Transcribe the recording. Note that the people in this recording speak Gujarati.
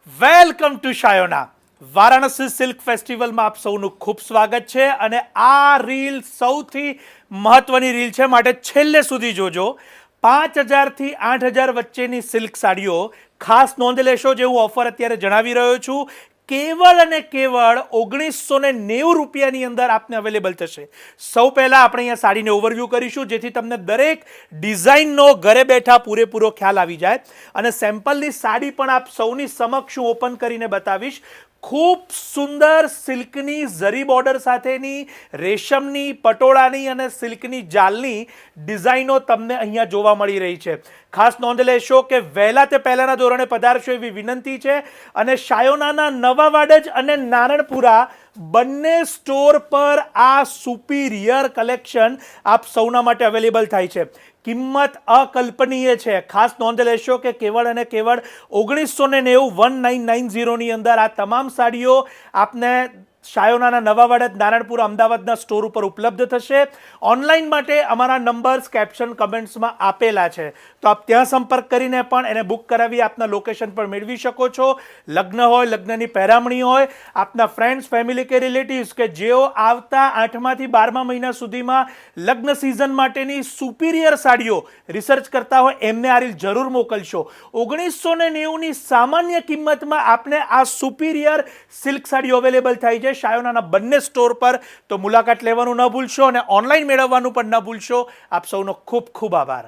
Welcome to Shayona Varanasi silk ફેસ્ટિવલમાં આપ સૌનું ખૂબ સ્વાગત છે અને આ રીલ સૌથી મહત્વની રીલ છે, માટે છેલ્લે સુધી જોજો. 5,000 થી 8,000 વચ્ચેની સિલ્ક સાડીઓ ખાસ નોંધ લેશો, જે હું ઓફર અત્યારે જણાવી રહ્યો છું. કેવળ અને કેવળ 1990 રૂપિયાની અંદર આપને અવેલેબલ થશે. સૌ પહેલાં આપણે અહીંયા સાડીને ઓવરવ્યૂ કરીશું, જેથી તમને દરેક ડિઝાઇનનો ઘરે બેઠા પૂરેપૂરો ખ્યાલ આવી જાય. અને સેમ્પલની સાડી પણ આપ સૌની સમક્ષ હું ઓપન કરીને બતાવીશ. ખૂબ સુંદર સિલ્કની ઝરી બોર્ડર સાથેની રેશમની, પટોળાની અને સિલ્કની જાલની ડિઝાઇનો તમને અહીંયા જોવા મળી રહી છે. ખાસ નોંધ લેશો કે વહેલા તે પહેલાંના ધોરણે પધારશો એવી વિનંતી છે. અને શાયોનાના નવા વાડજ અને નારણપુરા બંને સ્ટોર પર આ સુપીરિયર કલેક્શન આપ સૌના માટે અવેલેબલ થાય છે. કિંમત અકલ્પનીય છે. ખાસ નોંધ લેશો કે કેવળ અને કેવળ 1990 ની અંદર આ તમામ સાડીઓ આપને શાયોનાના નવા વાડજ નારણપુરા અમદાવાદના સ્ટોર ઉપર ઉપલબ્ધ થશે. ઓનલાઈન માટે અમારા નંબર્સ કેપ્શન કમેન્ટ્સમાં આપેલા છે, તો આપ ત્યાં સંપર્ક કરીને પણ એને બુક કરાવી આપના લોકેશન પર મેળવી શકો છો. લગ્ન હોય, લગ્નની પહેરામણી હોય, આપના ફ્રેન્ડ્સ, ફેમિલી કે રિલેટિવ્સ કે જેઓ આવતા 8માથી 12મા મહિના સુધીમાં લગ્ન સિઝન માટેની સુપીરિયર સાડીઓ રિસર્ચ કરતા હોય, એમને આ રીલ જરૂર મોકલશો. 1990ની સામાન્ય કિંમતમાં આપને આ સુપીરિયર સિલ્ક સાડીઓ અવેલેબલ થાય છે શાયોનાના બંને સ્ટોર પર. તો મુલાકાત લેવાનું ન ભૂલશો અને ઓનલાઈન મેળવવાનું પણ ન ભૂલશો. આપ સૌનો ખૂબ ખૂબ આભાર.